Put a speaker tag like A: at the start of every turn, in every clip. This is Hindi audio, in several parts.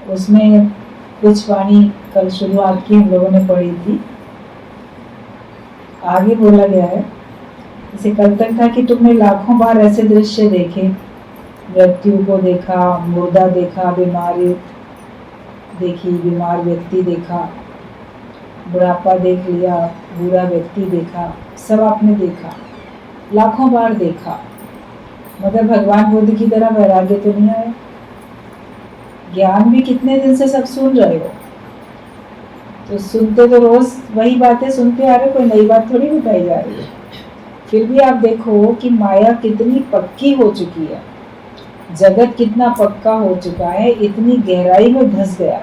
A: उसमें कुछ वाणी कल शुरुआत की हम लोगों ने पढ़ी थी। आगे बोला गया है, जैसे कल तक था कि तुमने लाखों बार ऐसे दृश्य देखे, मृत्यु को देखा, मुर्दा देखा, बीमारी देखी, बीमार व्यक्ति देखा, बुढ़ापा देख लिया, बूढ़ा व्यक्ति देखा, सब आपने देखा, लाखों बार देखा, मगर भगवान बुद्ध की तरह वैराग्य तो नहीं आया। ज्ञान भी कितने दिन से सब सुन रहे हो, तो सुनते तो रोज वही बातें सुनते आ रहे, कोई नई बात थोड़ी बताई जा रही है। फिर भी आप देखो कि माया कितनी पक्की हो चुकी है, जगत कितना पक्का हो चुका है, इतनी गहराई में धंस गया,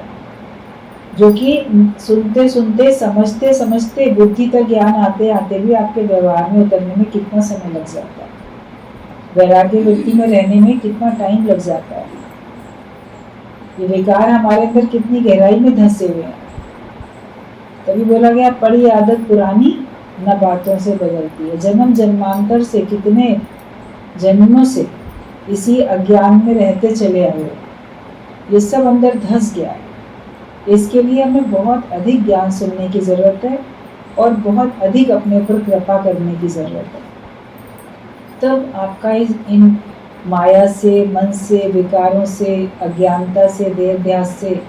A: जो कि सुनते सुनते समझते समझते बुद्धि तक ज्ञान आते आते भी आपके व्यवहार में उतरने में कितना समय लग जाता है, वैराग्य वृत्ति में रहने में कितना टाइम लग जाता है। ये विकार हमारे अंदर कितनी गहराई में धंसे हुए हैं। तभी बोला गया, पड़ी आदत पुरानी न बातों से बदलती है। जन्म जन्मांतर से, कितने जन्मों से इसी अज्ञान में रहते चले आए, ये सब अंदर धंस गया है। इसके लिए हमें बहुत अधिक ज्ञान सुनने की जरूरत है और बहुत अधिक अपने ऊपर कृपा करने की जरूरत है। तब आपका इन माया से, मन से, विकारों से, अज्ञानता से, देहाध्यास से,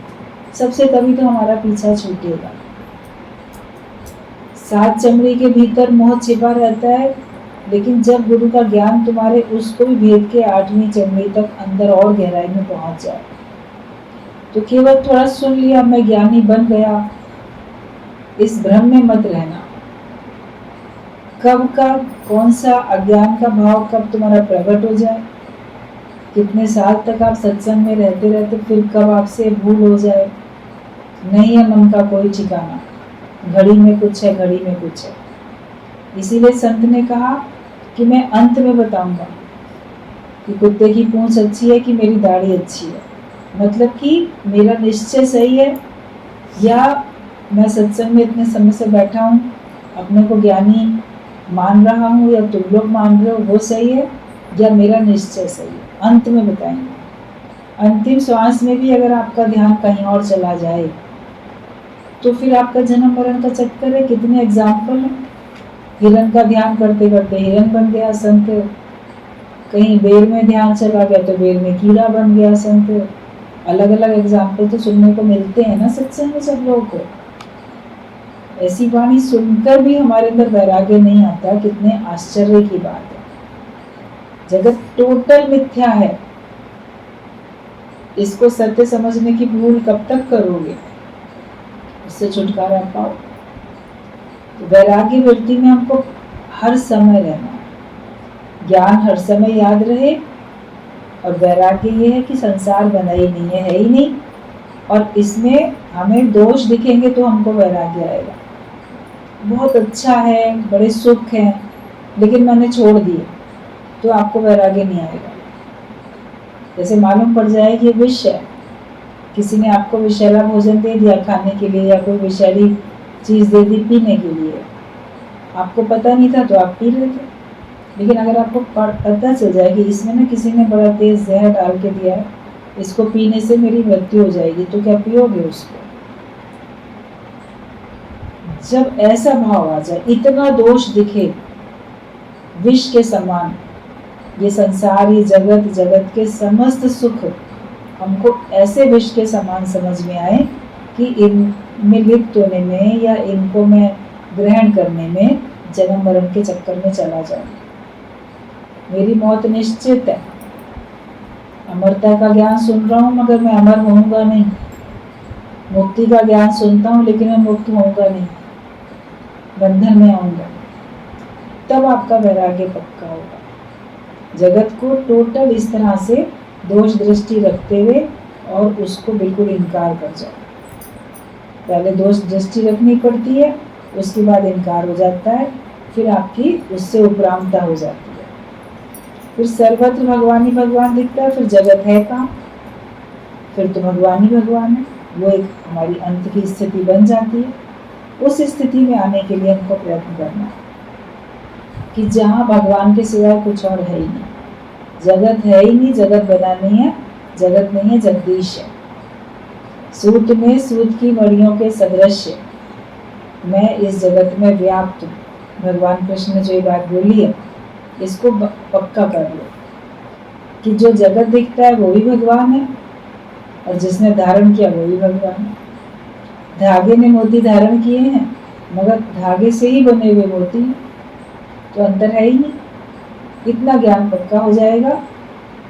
A: सबसे तभी तो हमारा पीछा छूटेगा। 7 चमड़ी के भीतर मोह छिपा रहता है, लेकिन जब गुरु का ज्ञान तुम्हारे उसको भी भेद के 8वीं चमड़ी तक अंदर और गहराई में पहुंच जाए, तो केवल थोड़ा सुन लिया, मैं ज्ञानी बन गया, इस भ्रम में मत रहना। कब का कौन सा अज्ञान का भाव कब तुम्हारा प्रकट हो जाए, कितने साल तक आप सत्संग में रहते रहते फिर कब आपसे भूल हो जाए, नहीं है मन का कोई ठिकाना। घड़ी में कुछ है, घड़ी में कुछ है। इसीलिए संत ने कहा कि मैं अंत में बताऊंगा कि कुत्ते की पूंछ अच्छी है कि मेरी दाढ़ी अच्छी है, मतलब कि मेरा निश्चय सही है या मैं सत्संग में इतने समय से बैठा हूँ, अपने को ज्ञानी मान रहा हूँ या तुम लोग मान रहे हो, वो सही है या मेरा निश्चय सही है, अंत में बताएंगे। अंतिम श्वास में भी अगर आपका ध्यान कहीं और चला जाए तो फिर आपका जन्म मरण का चक्कर है। कितने एग्जाम्पल हैं, हिरण का ध्यान करते करते हिरण बन गया संत, कहीं बेर में ध्यान चला गया तो बेर में कीड़ा बन गया संत। अलग अलग एग्जाम्पल तो सुनने को मिलते हैं ना सत्संग में सब लोगों को। ऐसी वाणी सुनकर भी हमारे अंदर वैराग्य नहीं आता, कितने आश्चर्य की बात है। जगत टोटल मिथ्या है, इसको सत्य समझने की भूल कब तक करोगे, इससे छुटकारा पाओ। तो वैराग्य वृत्ति में हमको हर समय रहना, ज्ञान हर समय याद रहे, और वैराग्य ये है कि संसार बना ही नहीं है ही नहीं, और इसमें हमें दोष दिखेंगे तो हमको वैराग्य आएगा। बहुत अच्छा है, बड़े सुख हैं, लेकिन मैंने छोड़ दिए, तो आपको वैराग्य नहीं आएगा। जैसे मालूम पड़ जाए कि ये विष है, किसी ने आपको विषैला भोजन दे दिया खाने के लिए या कोई विषैली चीज दे दी पीने के लिए, आपको पता नहीं था तो आप पी रहे थे। लेकिन अगर आपको पता चल जाए कि इसमें ना किसी ने बड़ा तेज जहर डाल के दिया है, इसको पीने से मेरी मृत्यु हो जाएगी, तो क्या पियोगे उसको? जब ऐसा भाव आ जाए, इतना दोष दिखे विष के समान, ये संसार, ये जगत, जगत के समस्त सुख हमको ऐसे विष के समान समझ में आए कि इनमें लिप्त होने में या इनको मैं ग्रहण करने में जन्म मरण के चक्कर में चला जाऊं। मेरी मौत निश्चित है, अमरता का ज्ञान सुन रहा हूँ मगर मैं अमर होऊंगा नहीं, मुक्ति का ज्ञान सुनता हूँ लेकिन मैं मुक्त होऊंगा नहीं, बंधन में आऊंगा। तब आपका वैराग्य पक्का होगा। जगत को टोटल इस तरह से दोष दृष्टि रखते हुए और उसको बिल्कुल इनकार कर जाओ। पहले दोष दृष्टि रखनी पड़ती है, उसके बाद इनकार हो जाता है, फिर आपकी उससे उपरामता हो जाती है, फिर सर्वत्र भगवान ही भगवान दिखता है, फिर जगत है कहाँ, फिर तो भगवान ही भगवान है। वो एक हमारी अंत की स्थिति बन जाती है। उस स्थिति में आने के लिए हमको प्रयत्न करना है कि जहाँ भगवान के सिवाय कुछ और है ही नहीं, जगत है ही नहीं, जगत बना नहीं है, जगत नहीं है, जगदीश है। सूत में सूत की मणियों के सदृश मैं इस जगत में व्याप्त हूँ। भगवान कृष्ण ने जो ये बात बोली है इसको पक्का कर लो कि जो जगत दिखता है वो भी भगवान है और जिसने धारण किया वो भी भगवान है। धागे ने मोती धारण किए हैं मगर धागे से ही बने हुए मोती हैं, तो अंतर है ही नहीं। इतना ज्ञान पक्का हो जाएगा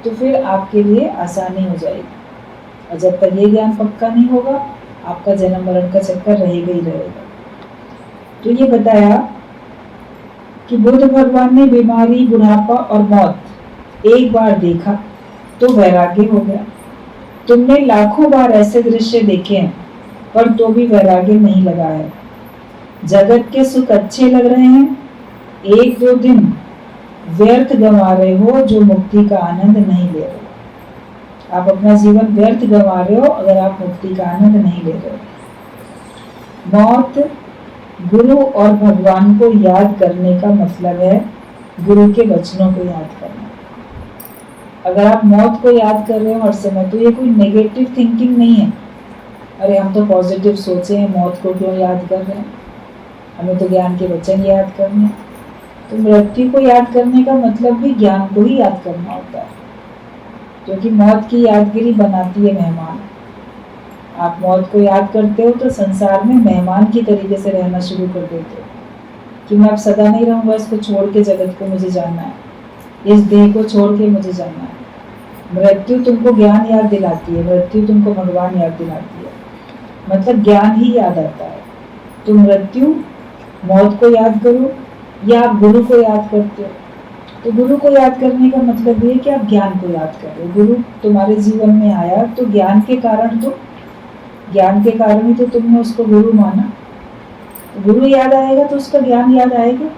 A: तो फिर आपके लिए आसानी हो जाएगी। और जब तक ये ज्ञान पक्का नहीं होगा आपका जन्म मरण का चक्कर रहेगा ही रहेगा। तो ये बताया कि बुद्ध भगवान ने बीमारी, बुढ़ापा और मौत एक बार देखा तो वैराग्य हो गया। तुमने लाखों बार ऐसे दृश्य देखे हैं पर तो भी वैराग्य नहीं लगा है। जगत के सुख अच्छे लग रहे हैं, एक दो दिन व्यर्थ गंवा रहे हो जो मुक्ति का आनंद नहीं ले रहे हो। आप अपना जीवन व्यर्थ गंवा रहे हो अगर आप मुक्ति का आनंद नहीं ले रहे हो। मौत गुरु और भगवान को याद करने का मतलब है गुरु के वचनों को याद करना। अगर आप मौत को याद कर रहे हो हर समय तो ये कोई नेगेटिव थिंकिंग नहीं है। अरे हम तो पॉजिटिव सोचे हैं, मौत को क्यों याद कर रहे हैं, हमें तो ज्ञान के वचन याद करने हैं। तो मृत्यु को याद करने का मतलब भी ज्ञान को ही याद करना होता है, क्योंकि मौत की यादगिरी बनाती है मेहमान। आप मौत को याद करते हो तो संसार में मेहमान की तरीके से रहना शुरू कर देते हो कि मैं अब सदा नहीं रहूंगा, इसको छोड़ के जगत को मुझे जाना है, इस देह को छोड़ के मुझे जाना है। मृत्यु तुमको ज्ञान याद दिलाती है, मृत्यु तुमको भगवान याद दिलाती है, मतलब ज्ञान ही याद आता है। तो मृत्यु मौत को याद करो या आप गुरु को याद करते हो। तो गुरु को याद करने का मतलब ये कि आप ज्ञान को याद कर रहे हो। गुरु तुम्हारे जीवन में आया तो ज्ञान के कारण ही तो तुमने उसको गुरु माना। गुरु याद आएगा तो उसका ज्ञान याद आएगा।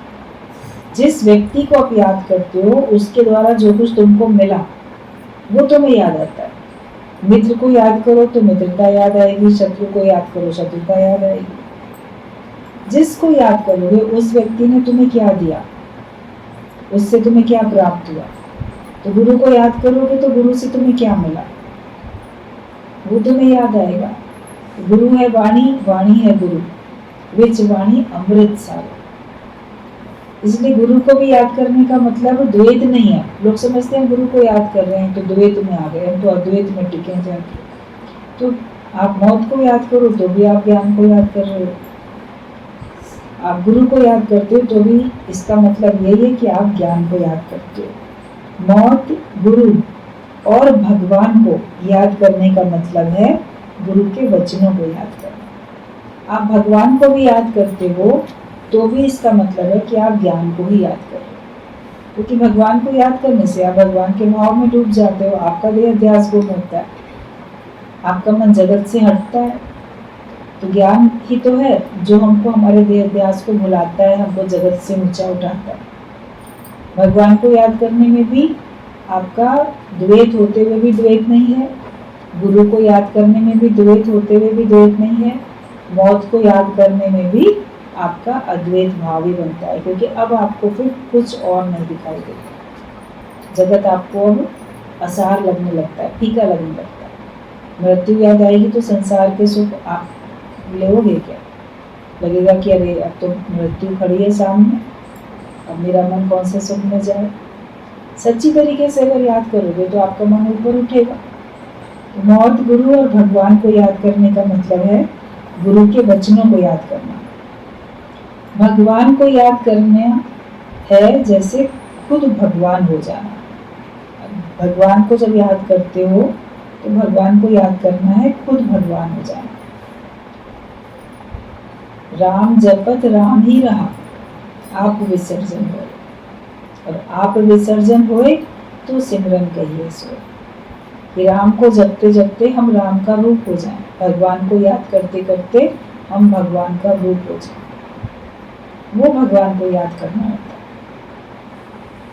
A: जिस व्यक्ति को आप याद करते हो उसके द्वारा जो कुछ तुमको मिला वो तुम्हें याद आता है। मित्र को याद करो तो मित्रता याद आएगी, शत्रु को याद करो शत्रुता याद आएगी। जिसको याद करोगे उस व्यक्ति ने तुम्हें क्या दिया, उससे तुम्हें क्या प्राप्त हुआ। तो गुरु को याद करोगे तो गुरु से तुम्हें क्या मिला वो तुम्हें याद आएगा। गुरु है वाणी, वाणी है गुरु, विच वाणी अमृत सार। इसलिए गुरु को भी याद करने का मतलब द्वैत नहीं है। लोग समझते हैं गुरु को याद कर रहे हैं तो द्वैत में आ गए, हम तो अद्वैत में टिके जाके। तो आप मौत को याद करो तो भी आप ज्ञान को याद कर रहे हो, आप गुरु को याद करते हो तो भी इसका मतलब यही है कि आप ज्ञान को याद करते हो। मौत, गुरु और भगवान को याद करने का मतलब है गुरु के वचनों को याद करना। आप भगवान को भी याद करते हो तो भी इसका मतलब है कि आप ज्ञान को ही याद कर रहे हो, क्योंकि भगवान को याद करने से आप भगवान के भाव में डूब जाते हो। आपका देह ध्यास गुम होता है, आपका मन जगत से हटता है। तो ज्ञान ही तो है जो हमको हमारे देह ध्यास को भुलाता है, हमको जगत से ऊंचा उठाता है। भगवान को याद करने में भी आपका द्वैत होते हुए भी द्वैत नहीं है, गुरु को याद करने में भी द्वैत होते हुए भी द्वैत नहीं है, मौत को याद करने में भी आपका अद्वैत भाव ही बनता है, क्योंकि अब आपको फिर कुछ और नहीं दिखाई देता। जगत आपको अब असार लगने लगता है, फीका लगने लगता है। मृत्यु याद आएगी तो संसार के सुख आप लोगे क्या? लगेगा कि अरे अब तो मृत्यु खड़ी है सामने, अब मेरा मन कौन से सुख में जाए। सच्ची तरीके से अगर याद करोगे तो आपका मन ऊपर उठेगा। मौत, गुरु और भगवान को याद करने का मतलब है गुरु के वचनों को याद करना। भगवान को याद करना है जैसे खुद भगवान हो जाना। भगवान को जब याद करते हो तो भगवान को याद करना है खुद भगवान हो जाना। राम जपत राम ही रहा, आप विसर्जन हो, और आप विसर्जन होए तो सिमरन कहिए सो। कि राम को जपते जपते हम राम का रूप हो जाएं, भगवान को याद करते करते हम भगवान का रूप हो जाएं। वो भगवान को याद करना होता है।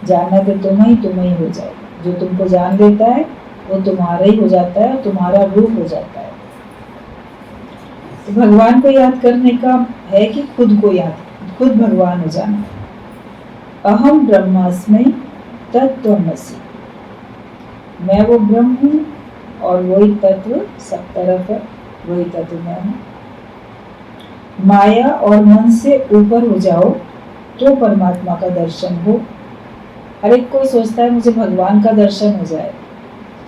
A: जानना तो तुम ही हो जाएगा। जो तुमको जान लेता है वो तुम्हारा ही हो जाता है, तुम्हारा रूप हो जाता है। तो भगवान को याद करने का है कि खुद खुद भगवान हो जाना। अहम ब्रह्मास्मि तत्त्वमसि, मैं वो ब्रह्म हूँ और वही तत्व सब तरफ है। वही तत्व मैं हूँ। माया और मन से ऊपर हो जाओ तो परमात्मा का दर्शन हो। हर एक कोई सोचता है मुझे भगवान का दर्शन हो जाए,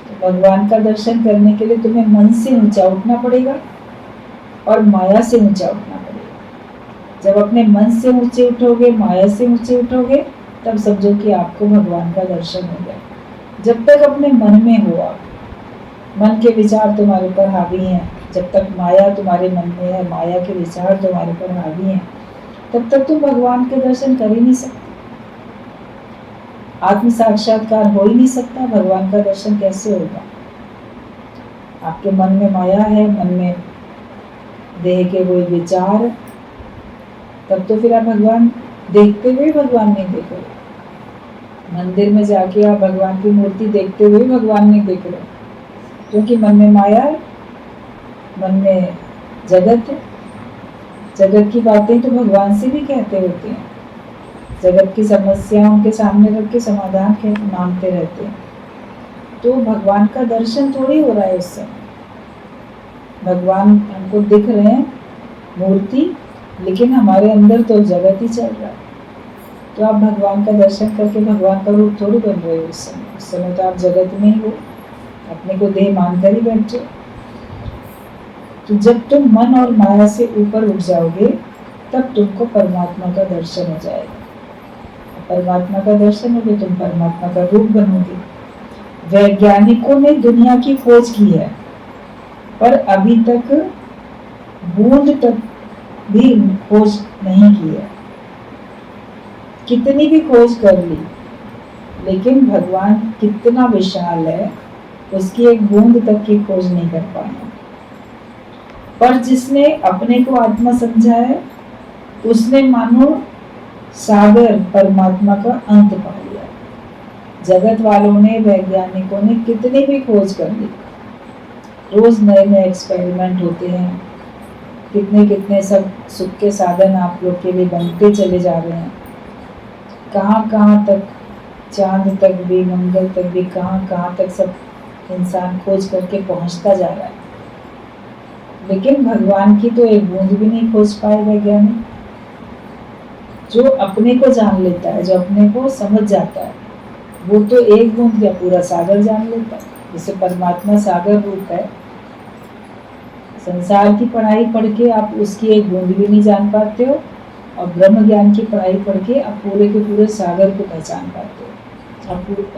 A: तो भगवान का दर्शन करने के लिए तुम्हें मन से ऊंचा उठना पड़ेगा और माया से ऊंचा उठना पड़ेगा। जब अपने मन से ऊंचे उठोगे, माया से ऊंचे उठोगे, तब समझो कि आपको भगवान का दर्शन हो गया। जब तक अपने मन में हो आप, मन के विचार तुम्हारे ऊपर हावी हैं, जब तक माया तुम्हारे मन में है, माया के विचार तुम्हारे ऊपर हावी हैं, तब तक तुम भगवान के दर्शन कर ही नहीं सकते। आत्म साक्षात्कार हो ही नहीं सकता, भगवान का दर्शन कैसे होगा? आपके मन में माया है, मन में देह के कोई विचार, तब तो फिर आप भगवान देखते हुए भगवान नहीं देखोगे। मंदिर में जाके आप भगवान की मूर्ति देखते हुए भगवान नहीं देख रहे, क्योंकि मन में माया है, मन में जगत है। जगत की बातें तो भगवान से भी कहते होते हैं, जगत की समस्याओं के सामने रख के समाधान मांगते रहते हैं, तो भगवान का दर्शन थोड़ी हो रहा है उस समय। भगवान हमको दिख रहे हैं मूर्ति, लेकिन हमारे अंदर तो जगत ही चल रहा है। तो आप भगवान का दर्शन करके भगवान का रूप थोड़ी बन रहे हो उस समय तो आप जगत में ही हो, अपने को देह मानकर ही बैठे। तो जब तुम मन और माया से ऊपर उठ जाओगे, तब तुमको परमात्मा का दर्शन हो जाएगा। परमात्मा का दर्शन होगे, तुम परमात्मा का रूप बनोगे। वैज्ञानिकों ने दुनिया की खोज की है, पर अभी तक बूंद तक भी खोज नहीं की है। कितनी भी खोज कर ली, लेकिन भगवान कितना विशाल है, उसकी एक बूंद तक की खोज नहीं कर पाए। पर जिसने अपने को आत्मा समझा है, उसने मानो सागर परमात्मा का अंत पा लिया। जगत वालों ने, वैज्ञानिकों ने कितनी भी खोज कर ली, रोज नए नए एक्सपेरिमेंट होते हैं, कितने कितने सब सुख के साधन आप लोग के लिए बनते चले जा रहे हैं। कहाँ कहाँ तक, चांद तक भी, मंगल तक भी, कहाँ कहाँ तक सब इंसान खोज करके पहुंचता जा रहा है, लेकिन भगवान की तो एक बूंद भी नहीं खोज पाए वैज्ञानिक। जो अपने को जान लेता है, जो अपने को समझ जाता है, वो तो एक बूंद क्या पूरा सागर जान लेता है। जैसे परमात्मा सागर रूप है, संसार की पढ़ाई पढ़ के आप उसकी एक बूंद भी नहीं जान पाते हो, और ब्रह्म ज्ञान की पढ़ाई पढ़ के आप पूरे के पूरे सागर को पहचान पाते हो।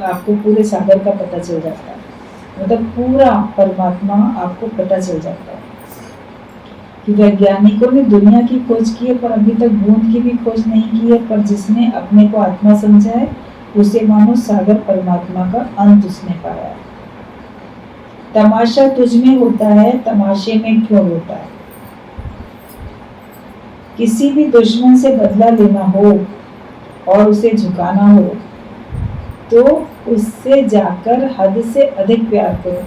A: आपको पूरे सागर का पता चल जाता है, मतलब पूरा परमात्मा आपको पता चल जाता है। कि वैज्ञानिकों ने दुनिया की खोज की है, पर अभी तक बूंद की भी खोज नहीं की है। पर जिसने अपने को आत्मा समझा है, उसे मानो सागर परमात्मा का अंत उसने पाया है। तमाशा तुझ में होता है, तमाशे में क्यों होता है? किसी भी दुश्मन से बदला लेना हो और उसे झुकाना हो, तो उससे जाकर हद से अधिक प्यार करो,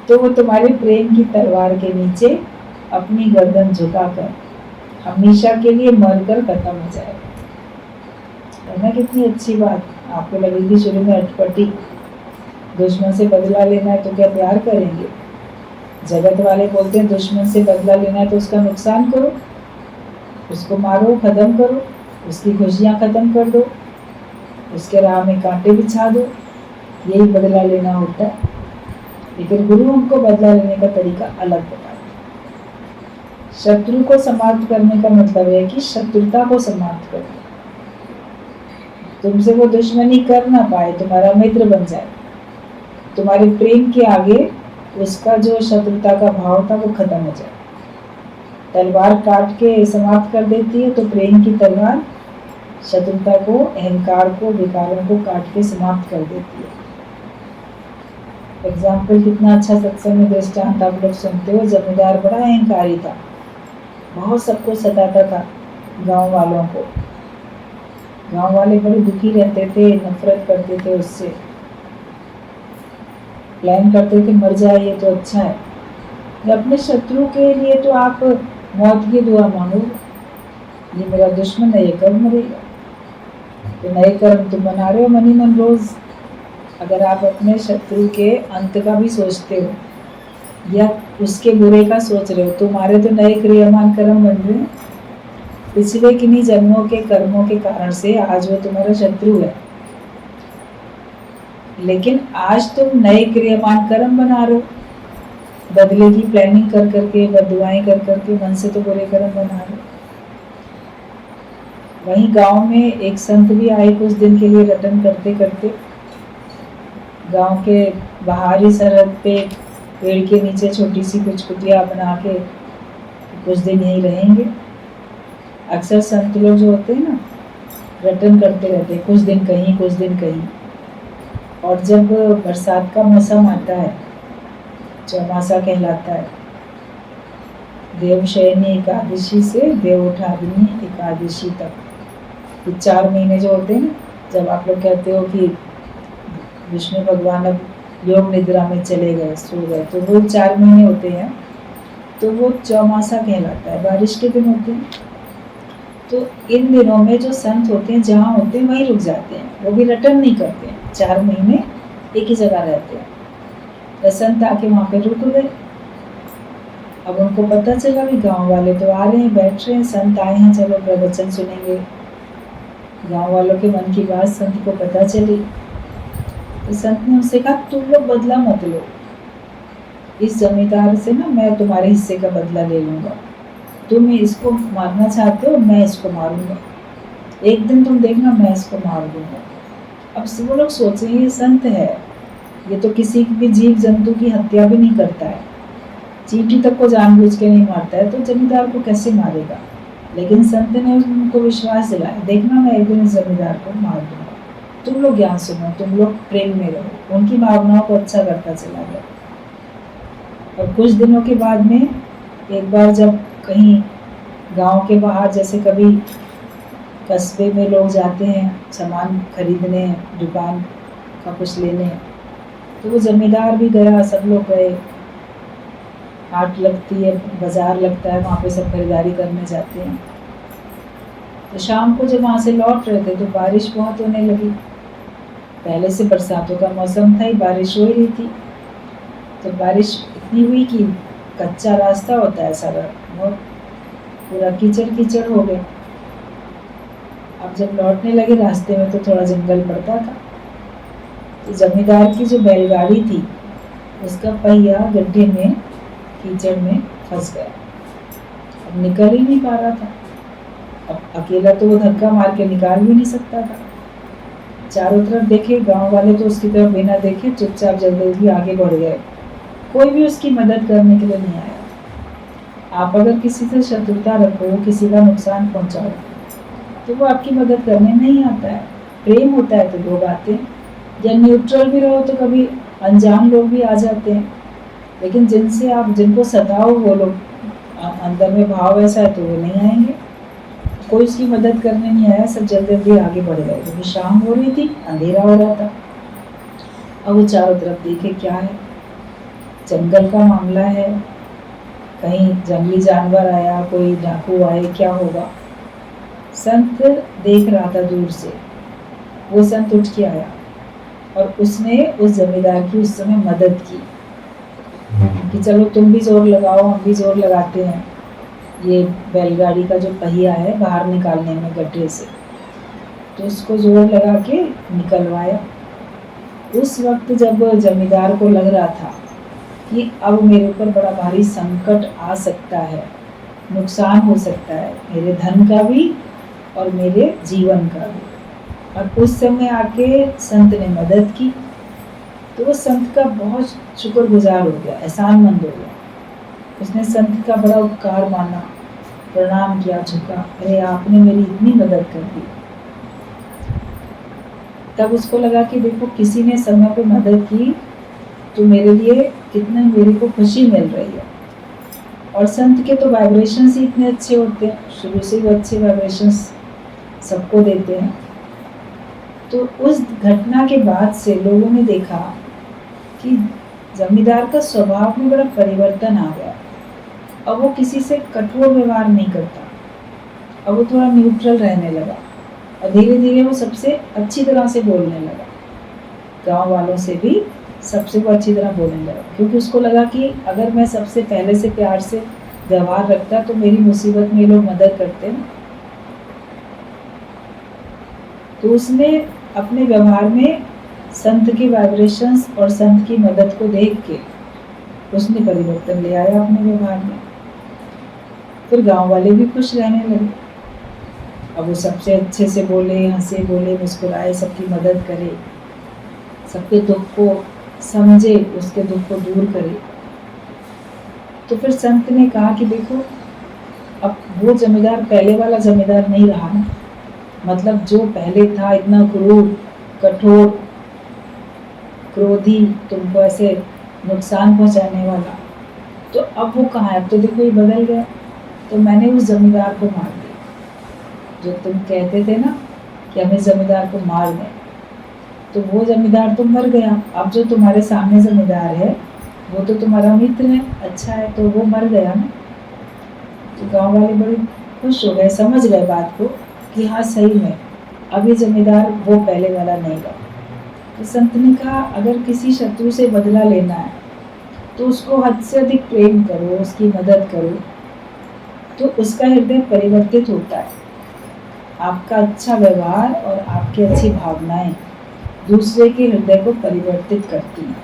A: तो वो तुम्हारे प्रेम की तलवार के नीचे अपनी गर्दन झुकाकर हमेशा के लिए मरकर खत्म हो जाएगा। है ना कितनी अच्छी बात। आपको लगेगी शुरू में अटपटी, दुश्मन से बदला लेना है तो क्या प्यार करेंगे? जगत वाले बोलते हैं दुश्मन से बदला लेना है तो उसका नुकसान करो, उसको मारो, खत्म करो, उसकी खुशियां खत्म कर दो, उसके राह में कांटे बिछा दो, यही बदला लेना होता है। लेकिन गुरु हमको बदला लेने का तरीका अलग बताता है। शत्रु को समाप्त करने का मतलब है कि शत्रुता को समाप्त करना, तुमसे वो दुश्मनी कर ना पाए, तुम्हारा मित्र बन जाए, तुम्हारे प्रेम के आगे उसका जो शत्रुता का भाव था वो खत्म हो जाए। तलवार काट के समाप्त कर देती है, तो प्रेम की तलवार शत्रुता को, अहंकार को, विकारों को काट के समाप्त कर देती है। एग्जाम्पल कितना अच्छा सत्संग में दृष्टांत आप लोग सुनते हो। जमींदार बड़ा अहंकारी था, बहुत सबको सताता था, गांव वालों को। गांव वाले बड़े दुखी रहते थे, नफरत करते थे उससे, प्लान करते थे मर जाए ये तो अच्छा है। अपने शत्रु के लिए तो आप मौत की दुआ मांगो, ये मेरा दुश्मन है, ये कब मरेगा। तो नए कर्म तुम बना रहे हो मन ही मन रोज। अगर आप अपने शत्रु के अंत का भी सोचते हो या उसके बुरे का सोच रहे हो। तुम्हारे तो नए क्रियामान कर्म बन रहे हैं पिछले किन्हीं जन्मों के कर्मों के कारण से। आज वो तुम्हारा शत्रु है, लेकिन आज तुम नए क्रियामान कर्म बना रहे हो, बदले की प्लानिंग कर करके, बददुआएं कर करके मन से तो बुरे कर्म बना रहे हो। वहीं गांव में एक संत भी आए कुछ दिन के लिए रटन करते करते। गांव के बाहरी सरहद पे पेड़ के नीचे छोटी सी कुछ कुटिया बना के कुछ दिन यहीं रहेंगे। अक्सर संत लोग जो होते हैं ना, रटन करते रहते हैं, कुछ दिन कहीं कुछ दिन कहीं। और जब बरसात का मौसम आता है, चौमासा कहलाता है, देवशयनी एकादशी से देवउठावनी एकादशी तक, ये 4 महीने जो होते हैं ना, जब आप लोग कहते हो कि विष्णु भगवान अब योग निद्रा में चले गए, सो गए, तो वो 4 महीने होते हैं, तो वो चौमासा कहलाता है, बारिश के दिन होते हैं। तो इन दिनों में जो संत होते हैं जहाँ होते हैं वहीं रुक जाते हैं, वो भी रिटर्न नहीं करते हैं, 4 महीने एक ही जगह रहते हैं। तो संत आके वहाँ पे रुक गए। अब उनको पता चला कि गांव वाले तो आ रहे हैं, बैठ रहे हैं, संत आए हैं, चलो प्रवचन सुनेंगे। गांव वालों के मन की बात संत को पता चली, तो संत ने उनसे कहा तुम लोग बदला मत लो, इस जमींदार से ना मैं तुम्हारे हिस्से का बदला ले लूंगा। तुम इसको मारना चाहते हो, मैं इसको मारूंगा, एक दिन तुम देखना मैं इसको मार दूंगा। अब वो लोग सोचे ये संत है, ये तो किसी भी जीव जंतु की हत्या भी नहीं करता है, चींटी तक को जानबूझ के नहीं मारता है, तो जमींदार को कैसे मारेगा। लेकिन संत ने उनको विश्वास दिलाया, देखना मैं एक दिन इस जमींदार को मार दूंगा, तुम लोग ज्ञान सुनो, तुम लोग प्रेम में रहो। उनकी भावनाओं को अच्छा करता चला गया। और कुछ दिनों के बाद में एक बार जब कहीं गांव के बाहर, जैसे कभी कस्बे में लोग जाते हैं सामान खरीदने, दुकान का कुछ लेने, तो वो जमींदार भी गया, सब लोग गए, हाट लगती है, बाजार लगता है, वहाँ पे सब खरीदारी करने जाते हैं। तो शाम को जब वहाँ से लौट रहे थे तो बारिश बहुत होने लगी। पहले से बरसातों का मौसम था, ही बारिश हो रही थी। तो बारिश इतनी हुई कि कच्चा रास्ता होता है सारा, बहुत पूरा कीचड़ कीचड़ हो गया। अब जब लौटने लगे रास्ते में तो थोड़ा जंगल पड़ता था, तो जमींदार की जो बैलगाड़ी थी उसका पहिया गड्ढे में, कीचड़ में फंस गया, अब निकल ही नहीं पा रहा था। अब अकेला तो वो धक्का मार के निकाल भी नहीं सकता था। चारों तरफ देखे, गांव वाले तो उसकी तरफ बिना देखे चुपचाप जल्दी आगे बढ़ गए, कोई भी उसकी मदद करने के लिए नहीं आया। आप अगर किसी से शत्रुता रखो, किसी का नुकसान पहुंचाओ, तो वो आपकी मदद करने नहीं आता है। प्रेम होता है तो लोग आते हैं, या न्यूट्रल भी रहो तो कभी अनजान लोग भी आ जाते हैं। लेकिन जिनसे आप, जिनको सताओ, वो लोग अंदर में भाव ऐसा है तो वो नहीं आएंगे। कोई उसकी मदद करने नहीं आया, सब जल्दी जल्दी आगे बढ़ गए, क्योंकि शाम हो रही थी, अंधेरा हो रहा था। अब वो चारों तरफ देखे, क्या है, जंगल का मामला है, कहीं जंगली जानवर आया, कोई डाकू आए, क्या होगा। संत देख रहा था दूर से, वो संत उठ के आया और उसने उस जमींदार की उस समय मदद की कि चलो तुम भी जोर लगाओ, हम भी जोर लगाते हैं, ये बैलगाड़ी का जो पहिया है बाहर निकालने में गड्ढे से, तो उसको जोर लगा के निकलवाया। उस वक्त जब जमींदार को लग रहा था कि अब मेरे ऊपर बड़ा भारी संकट आ सकता है, नुकसान हो सकता है, मेरे धन का भी और मेरे जीवन का भी, और उस समय आके संत ने मदद की, तो वो संत का बहुत शुक्रगुजार हो गया, एहसानमंद हो गया। उसने संत का बड़ा उपकार माना, प्रणाम किया, झुका, अरे आपने मेरी इतनी मदद कर दी। तब उसको लगा कि देखो किसी ने समय पे मदद की तो मेरे लिए कितना मेरे को खुशी मिल रही है। और संत के तो वाइब्रेशंस ही इतने अच्छे होते हैं, शुरू से वो अच्छे वाइब्रेशंस सबको देते हैं। तो उस घटना के बाद से लोगों ने देखा कि जमींदार का स्वभाव में बड़ा परिवर्तन आ गया। अब वो किसी से कठोर व्यवहार नहीं करता, अब वो थोड़ा न्यूट्रल रहने लगा, और धीरे धीरे वो सबसे अच्छी तरह से बोलने लगा, गांव वालों से भी, सबसे वो अच्छी तरह बोलने लगा, क्योंकि उसको लगा कि अगर मैं सबसे पहले से प्यार से व्यवहार रखता तो मेरी मुसीबत में ये लोग मदद करते ना। तो उसने अपने व्यवहार में संत की वाइब्रेशंस और संत की मदद को देख के उसने परिवर्तन ले आया अपने व्यवहार में। फिर गांव वाले भी खुश रहने लगे। अब वो सबसे अच्छे से बोले, हंसे बोले, मुस्कुराए, सबकी मदद करे, सबके दुख को समझे, उसके दुख को दूर करे। तो फिर संत ने कहा कि देखो, अब वो जमींदार पहले वाला जमींदार नहीं रहा ना। मतलब जो पहले था इतना क्रूर, कठोर, क्रोधी, तुमको ऐसे नुकसान पहुंचाने वाला, तो अब वो कहाँ है? अब तो देखो ये बदल गया। तो मैंने उस जमींदार को मार दिया। जो तुम कहते थे ना कि हमें जमींदार को मार दें, तो वो जमींदार तो मर गया। अब जो तुम्हारे सामने जमींदार है वो तो तुम्हारा मित्र है, अच्छा है, तो वो मर गया ना। तो गांव वाले बड़े खुश हो गए, समझ गए बात को कि हाँ सही में अब ये जमींदार वो पहले वाला नहीं रहा। तो संत ने कहा अगर किसी शत्रु से बदला लेना है तो उसको हद से अधिक प्रेम करो, उसकी मदद करो, तो उसका हृदय परिवर्तित होता है। आपका अच्छा व्यवहार और आपकी अच्छी भावनाएं दूसरे के हृदय को परिवर्तित करती हैं।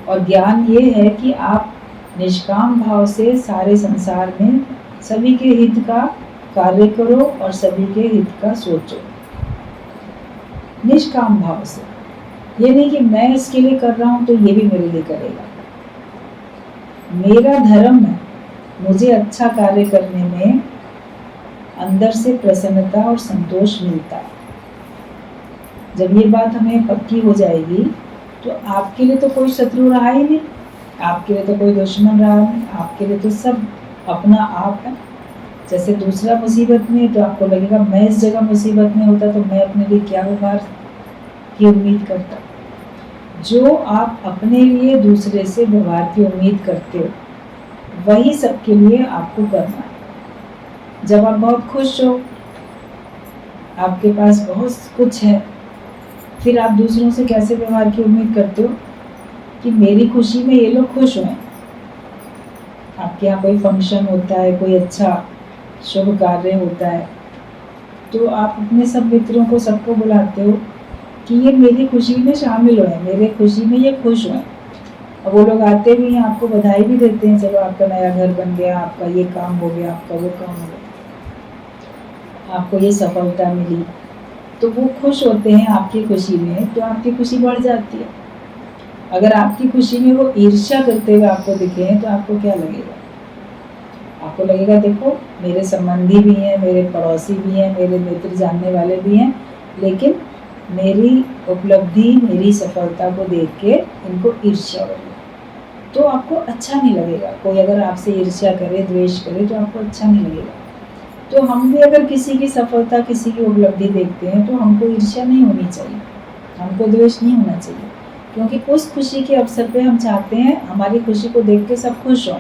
A: और ज्ञान ये है कि आप निष्काम भाव से सारे संसार में सभी के हित का कार्य करो और सभी के हित का सोचो। निष्काम भाव से, ये नहीं कि मैं इसके लिए कर रहा हूं तो ये भी मेरे लिए करेगा। मेरा धर्म है, मुझे अच्छा कार्य करने में अंदर से प्रसन्नता और संतोष मिलता है। जब ये बात हमें पक्की हो जाएगी तो आपके लिए तो कोई शत्रु रहा ही नहीं, आपके लिए तो कोई दुश्मन रहा नहीं, आपके लिए तो सब अपना आप है। जैसे दूसरा मुसीबत में तो आपको लगेगा मैं इस जगह मुसीबत में होता तो मैं अपने लिए क्या व्यवहार की उम्मीद करता। जो आप अपने लिए दूसरे से व्यवहार की उम्मीद करते हो वही सबके लिए आपको करना है। जब आप बहुत खुश हो, आपके पास बहुत कुछ है, फिर आप दूसरों से कैसे व्यवहार की उम्मीद करते हो कि मेरी खुशी में ये लोग खुश हों। आपके यहाँ कोई फंक्शन होता है, कोई अच्छा शुभ कार्य होता है, तो आप अपने सब मित्रों को, सबको बुलाते हो कि ये मेरी खुशी में शामिल हो, मेरे खुशी में ये खुश हों। अब वो लोग आते भी हैं, आपको बधाई भी देते हैं, चलो आपका नया घर बन गया, आपका ये काम हो गया, आपका वो काम हो गया, आपको ये सफलता मिली, तो वो खुश होते हैं आपकी खुशी में, तो आपकी खुशी बढ़ जाती है। अगर आपकी खुशी में वो ईर्ष्या करते हुए आपको दिखे तो आपको क्या लगेगा? आपको लगेगा देखो मेरे संबंधी भी हैं, मेरे पड़ोसी भी हैं, मेरे मित्र जानने वाले भी हैं, लेकिन मेरी उपलब्धि, मेरी सफलता को देख के इनको ईर्ष्या हो रही है, तो आपको अच्छा नहीं लगेगा। कोई अगर आपसे ईर्ष्या करे, द्वेष करे, तो आपको अच्छा नहीं लगेगा। तो हम भी अगर किसी की सफलता, किसी की उपलब्धि देखते हैं तो हमको ईर्ष्या नहीं होनी चाहिए, हमको द्वेष नहीं होना चाहिए, क्योंकि उस खुशी के अवसर पे हम चाहते हैं हमारी खुशी को देख के सब खुश हों।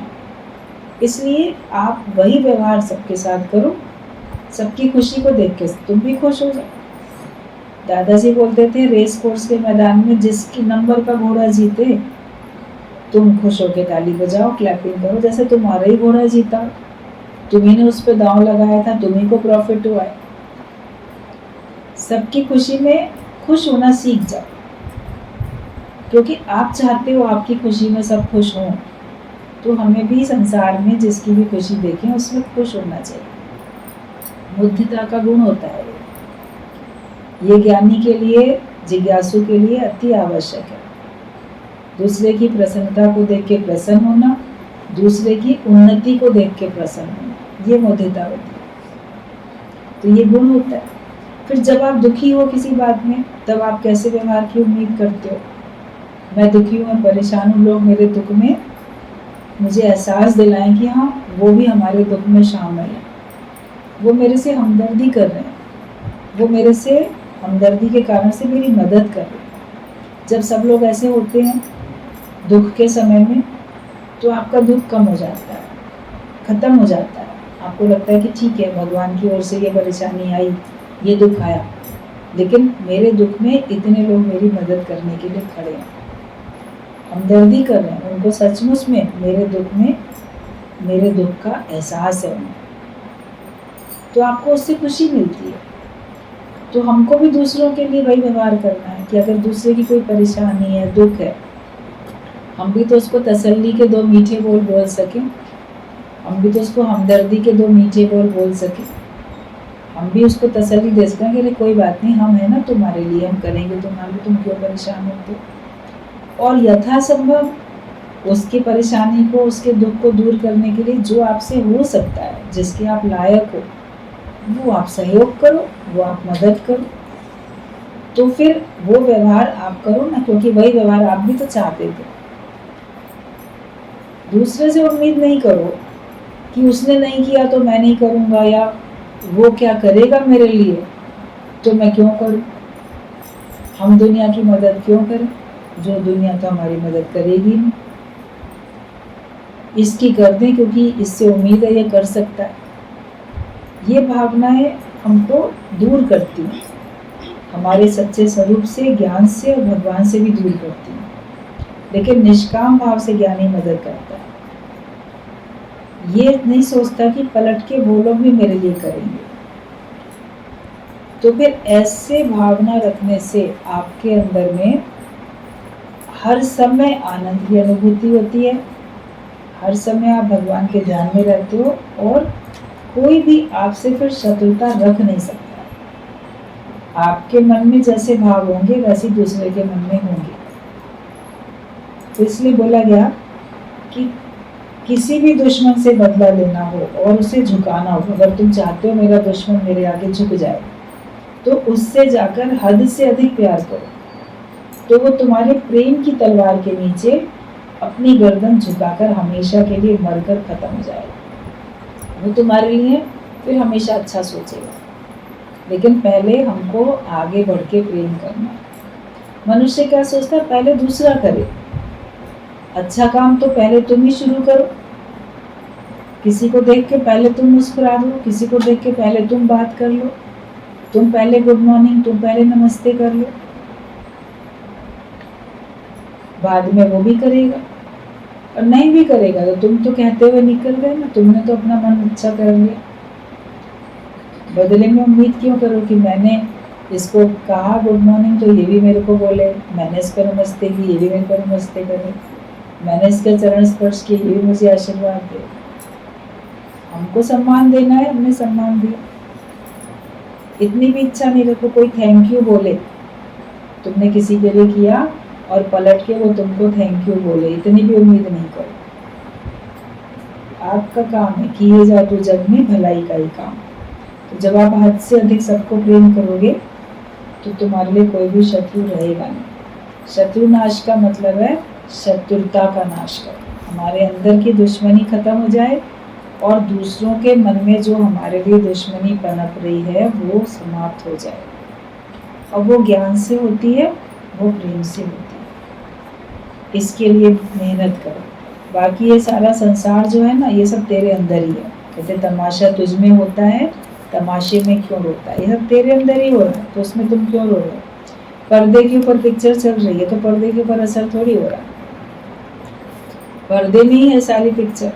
A: इसलिए आप वही व्यवहार सबके साथ करो, सबकी खुशी को देख के तुम भी खुश हो जाओ। दादाजी बोलते थे रेस कोर्स के मैदान में जिसकी नंबर का घोड़ा जीते तुम खुश होकर ताली बजाओ, क्लैपिंग करो, जैसे तुम्हारा ही घोड़ा जीता, तुम्ही ने उस पर दांव लगाया था, तुम्ही को प्रॉफिट हुआ है। सबकी खुशी में खुश होना सीख जाओ, क्योंकि आप चाहते हो आपकी खुशी में सब खुश हों, तो हमें भी संसार में जिसकी भी खुशी देखें उसमें खुश होना चाहिए। बुद्धिता का गुण होता है ये ज्ञानी के लिए, जिज्ञासु के लिए अति आवश्यक है। दूसरे की प्रसन्नता को देख के प्रसन्न होना, दूसरे की उन्नति को देख के प्रसन्न होना, ये मुद्दिता होती है। तो ये गुण होता है। फिर जब आप दुखी हो किसी बात में, तब आप कैसे व्यवहार की उम्मीद करते हो? मैं दुखी हूँ, मैं परेशान हूँ, लोग मेरे दुख में मुझे एहसास दिलाएं कि हाँ वो भी हमारे दुख में शामिल है, वो मेरे से हमदर्दी कर रहे हैं, वो मेरे से हमदर्दी के कारण से मेरी मदद कर रहे हैं। जब सब लोग ऐसे होते हैं दुख के समय में, तो आपका दुख कम हो जाता है, खत्म हो जाता है। आपको लगता है कि ठीक है, भगवान की ओर से ये परेशानी आई, ये दुख आया, लेकिन मेरे दुख में इतने लोग मेरी मदद करने के लिए खड़े हैं, हमदर्दी कर रहे हैं, उनको सचमुच में मेरे दुख का एहसास है उन्हें, तो आपको उससे खुशी मिलती है। तो हमको भी दूसरों के लिए वही व्यवहार करना है कि अगर दूसरे की कोई परेशानी है, दुख है, हम भी तो उसको तसल्ली के 2 मीठे बोल बोल सकें, हम भी तो उसको हमदर्दी के 2 मीठे बोल बोल सकें, हम भी उसको तसल्ली दे सकें कि अरे कोई बात नहीं, हम है ना तुम्हारे लिए, हम करेंगे तुम्हारे लिए, तुम क्यों परेशान होते हो। और यथासंभव उसकी परेशानी को, उसके दुख को दूर करने के लिए जो आपसे हो सकता है, जिसके आप लायक हो, वो आप सहयोग करो, वो आप मदद करो। तो फिर वो व्यवहार आप करो ना, क्योंकि वही व्यवहार आप भी तो चाहते थे। दूसरे से उम्मीद नहीं करो कि उसने नहीं किया तो मैं नहीं करूँगा, या वो क्या करेगा मेरे लिए तो मैं क्यों करूँ। हम दुनिया की मदद क्यों करें, जो दुनिया तो हमारी मदद करेगी नहीं। इसकी कर दें क्योंकि इससे उम्मीद है ये कर सकता है। ये भावनाएं हमको दूर करती हैं, हमारे सच्चे स्वरूप से, ज्ञान से और भगवान से भी दूर करती हैं। लेकिन निष्काम भाव से ज्ञानी मदद करता है, ये नहीं सोचता कि पलट के वो लोग भी मेरे लिए करेंगे। तो फिर ऐसे भावना रखने से आपके अंदर में हर समय आनंद की अनुभूति होती है, हर समय आप भगवान के ध्यान में रहते हो, और कोई भी आपसे फिर शत्रुता रख नहीं सकता। आपके मन में जैसे भाव होंगे वैसे दूसरे के मन में होंगे। तो इसलिए बोला गया कि किसी भी दुश्मन से बदला लेना हो और उसे झुकाना हो, अगर तुम चाहते हो मेरा दुश्मन मेरे आगे झुक जाए, तो उससे जाकर हद से अधिक प्यार करो, तो वो तुम्हारे प्रेम की तलवार के नीचे अपनी गर्दन झुकाकर हमेशा के लिए मरकर खत्म हो जाएगा। वो तुम्हारे लिए फिर हमेशा अच्छा सोचेगा, लेकिन पहले हमको आगे बढ़ के प्रेम करना है। मनुष्य क्या सोचता है, पहले दूसरा करे, अच्छा काम तो पहले तुम ही शुरू करो। किसी को देख के पहले तुम मुस्कुरा दो, किसी को देख के पहले तुम बात कर लो, तुम पहले गुड मॉर्निंग, तुम पहले नमस्ते कर लो, बाद में वो भी करेगा। और नहीं भी करेगा तो तुम तो कहते हुए निकल गए ना, तुमने तो अपना मन अच्छा कर लिया। बदले में उम्मीद क्यों करो कि मैंने इसको कहा गुड मॉर्निंग तो ये भी मेरे को बोले, मैंने इसको नमस्ते की ये भी मेरे को नमस्ते करे, मैंने इसके चरण स्पर्श किए ये भी मुझे आशीर्वाद दे। हमको सम्मान देना है, हमने सम्मान दिया। इतनी भी इच्छा नहीं रखो कोई थैंक यू बोले, तुमने किसी के लिए किया और पलट के वो तुमको थैंक यू बोले, इतनी भी उम्मीद नहीं करो। आपका काम है किए जा तो जग में भलाई का ही काम। तो जब आप हद से अधिक सबको प्रेम करोगे तो तुम्हारे लिए कोई भी शत्रु रहेगा नहीं। शत्रु नाश का मतलब है शत्रुता का नाश कर, हमारे अंदर की दुश्मनी खत्म हो जाए और दूसरों के मन में जो हमारे लिए दुश्मनी पनप रही है वो समाप्त हो जाए। और वो ज्ञान से होती है, वो प्रेम से होती है। इसके लिए मेहनत करो। बाकी ये सारा संसार जो है ना, ये सब तेरे अंदर ही है। कहते तमाशा तुझ में होता है, तमाशे में क्यों रोता है। ये सब तेरे अंदर ही हो रहा है, तो उसमें तुम क्यों रो रहे हो। पर्दे के ऊपर पिक्चर चल रही है तो पर्दे के ऊपर असर थोड़ी हो रहा है। पर्दे में ही है सारी पिक्चर,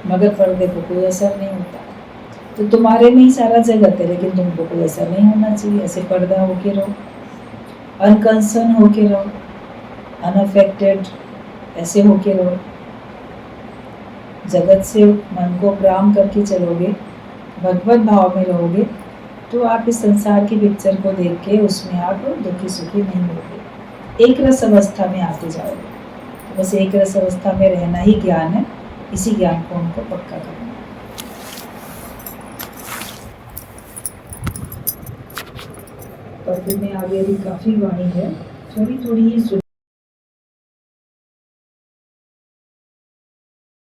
A: मगर पर्दे को कोई असर नहीं होता। तो तुम्हारे में ही सारा जगत है, लेकिन तुमको कोई असर नहीं होना चाहिए। ऐसे पर्दा होके रहो, अनकंसर्न होके रहो, अनअफेक्टेड ऐसे होके रहो। जगत से मन को प्राम करके चलोगे, भगवत भाव में रहोगे, तो आप इस संसार की पिक्चर को देख के उसमें आप दुखी सुखी नहीं होगे। एक रस अवस्था में आते जाओगे। तो बस एक रस अवस्था में रहना ही ज्ञान है। इसी ज्ञान को हमको पक्का करना है। पर्दे में आगे भी काफ़ी वाणी है, थोड़ी थोड़ी ही